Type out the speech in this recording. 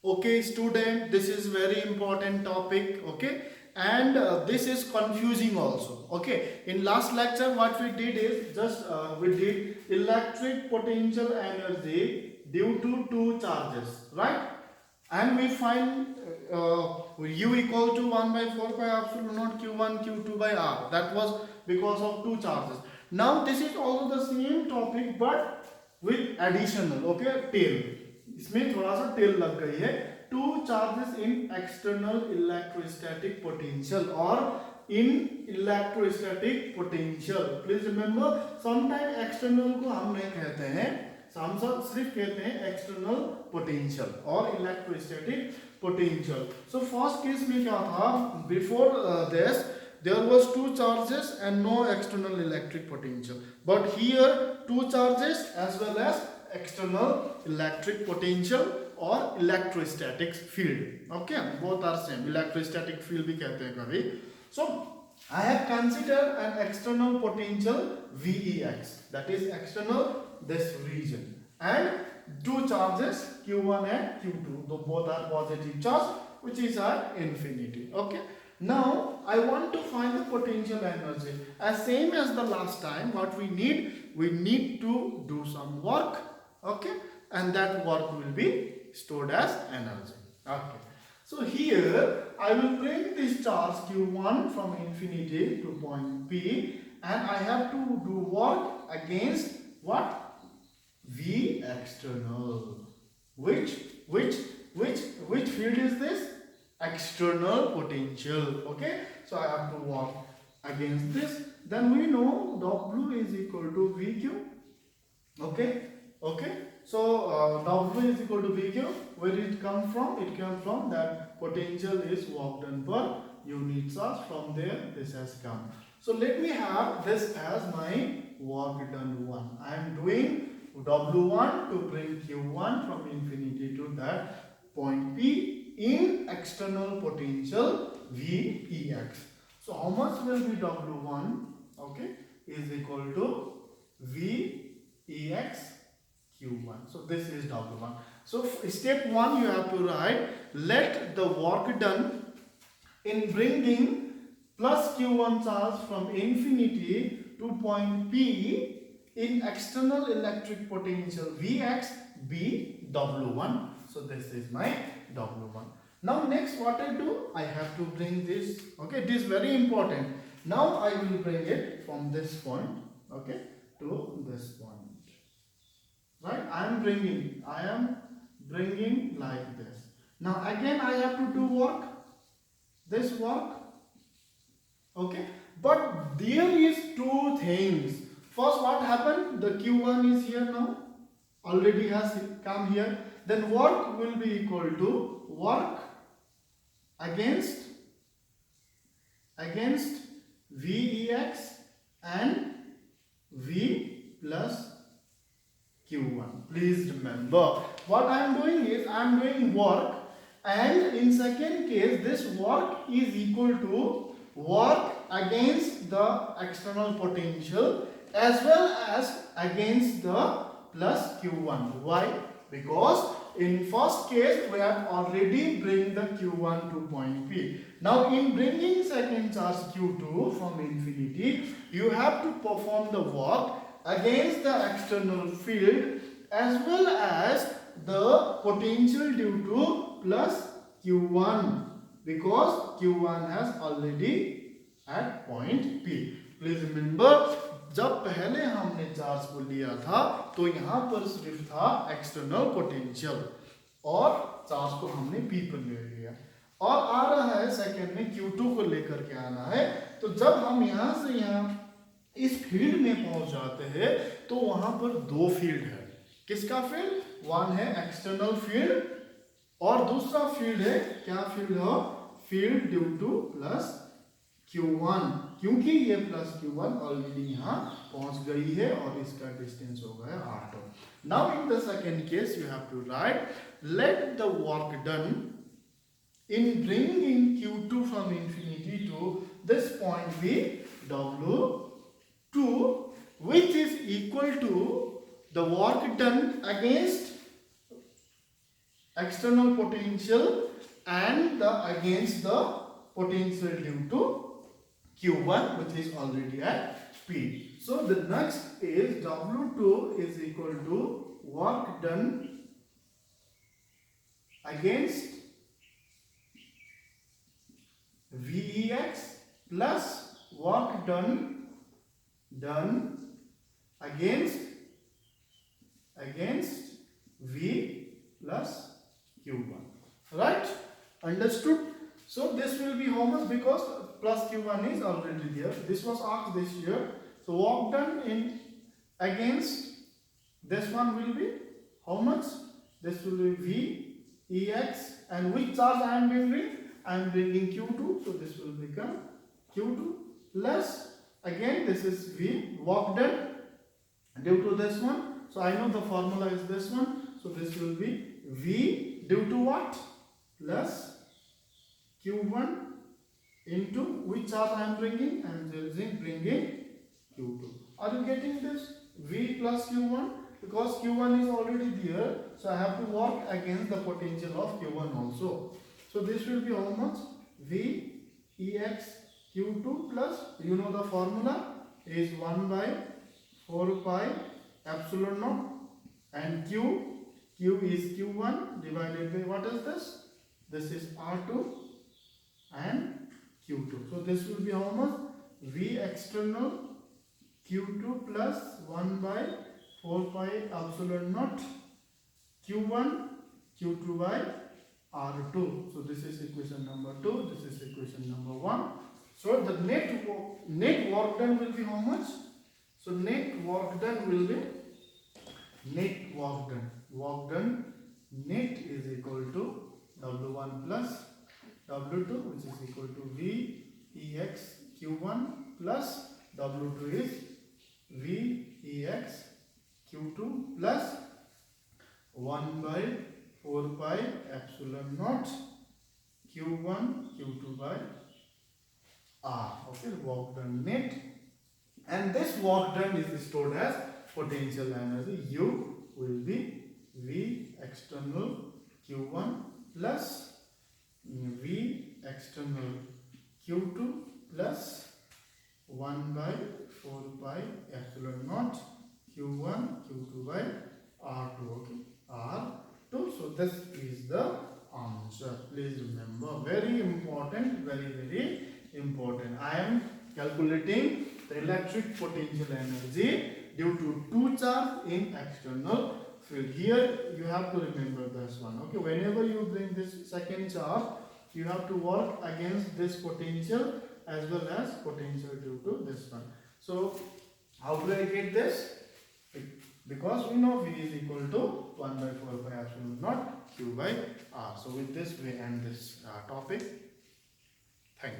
Okay, student, this is very important topic. Okay, and this is confusing also. Okay, in last lecture, what we did is just we did electric potential energy due to two charges, right? And we find U equal to 1 by 4 pi epsilon naught Q1 Q2 by R. That was because of two charges. Now this is also the same topic but with additional, okay, tail. इसमें थोड़ा सा tell लग गई है. Two charges in external electrostatic potential और in electrostatic potential. Please remember, sometime external को हम नहीं कहते हैं, हम सब सिर्फ कहते हैं एक्सटर्नल पोटेंशियल और electrostatic potential. So first case में क्या था, before this there was two charges and no external electric potential, but here two charges as well as external electric potential or electrostatic field. Okay, both are same. Electrostatic field भी कहते हैं कभी. So I have considered an external potential VEX, that is external this region, and two charges Q1 and Q2. Though both are positive charge, which is at infinity. Okay. Now I want to find the potential energy. As same as the last time, what we need to do some work. Okay, and that work will be stored as energy. Okay. So here I will bring this charge Q1 from infinity to point P, and I have to do work against what? V external. Which field is this? External potential. Okay, so I have to work against this. Then we know W is equal to VQ. Okay, so W is equal to VQ. Where did it come from? It comes from that potential is work done per unit charge. From there this has come. So let me have this as my work done 1. I am doing W1 to bring Q1 from infinity to that point P in external potential VEX. So how much will be W1? Okay, is equal to VEX Q1. So this is W1. So step 1 you have to write, let the work done in bringing plus Q1 charge from infinity to point P in external electric potential Vx be W1. So this is my W1. Now next what I do, I have to bring this. Okay, it is very important. Now I will bring it from this point, okay, to this point. Right, I am bringing like this. Now again I have to do work, this work. Okay, but there is two things. First, what happened? The Q1 is here now, already has come here. Then work will be equal to work against VEX and V plus Q1. Please remember, what I am doing is I am doing work, and in second case this work is equal to work against the external potential as well as against the plus Q1. Why? Because in first case we have already bring the Q1 to point P. Now in bringing second charge Q2 from infinity, you have to perform the work against the external field as well as the potential due to plus Q1, because Q1 has already at point P. Please remember, जब पहले हमने charge को लिया था तो यहाँ पर सिर्फ था एक्सटर्नल पोटेंशियल और चार्ज को हमने P पर ले लिया, और आ रहा है सेकेंड में Q2 को लेकर के आना है. तो जब हम यहाँ से यहाँ इस फील्ड में पहुंच जाते हैं तो वहां पर दो फील्ड है. किसका फील्ड? वन है एक्सटर्नल फील्ड और दूसरा फील्ड है क्या फील्ड हो? Field due two plus Q1, क्योंकि ये प्लस Q1 ऑलरेडी यहाँ पहुंच गई है और इसका डिस्टेंस हो गया R2. Now in the second case you have to write, let the work done in bringing Q2 from infinity to this point be W2, which is equal to the work done against external potential and the against the potential due to Q1, which is already at P. So the next is W2 is equal to work done against VEX plus work done against V plus Q1. Right? Understood? So this will be how much, because plus Q1 is already there. This was asked this year. So work done in against this one will be how much? This will be V EX, and which charge I am bringing? I am bringing Q2. So this will become Q2 plus, again this is V work done due to this one. So I know the formula is this one. So this will be V due to what? Plus Q1 into which charge I am bringing? I am bringing Q2. Are you getting this? V plus Q1, because Q1 is already there. So I have to work against the potential of Q1 also. So this will be how much? V EX Q2 plus, you know the formula is 1 by 4 pi epsilon naught, and Q is Q1 divided by what is this? This is R2 and Q2. So this will be how much? V external Q2 plus 1 by 4 pi epsilon naught Q1 Q2 by R2. So this is equation number 2. This is equation number 1. So the net work done will be how much? So net work done will be net is equal to W1 plus W2, which is equal to V EX Q1 plus W2 is V EX Q2 plus 1 by 4 pi epsilon naught Q1 Q2 by R. Okay, work done net, and this work done is stored as potential energy. U will be V external Q1 plus V external Q2 plus 1 by 4 pi epsilon naught Q1 Q2 by R2. Okay, R2. So this is the answer. Please remember, very important, very important. I am calculating the electric potential energy due to two charge in external field. Here you have to remember this one. Okay, whenever you bring this second charge, you have to work against this potential as well as potential due to this one. So how do I get this? Because we know V is equal to 1 by 4 pi epsilon naught Q by R. So with this we end this topic.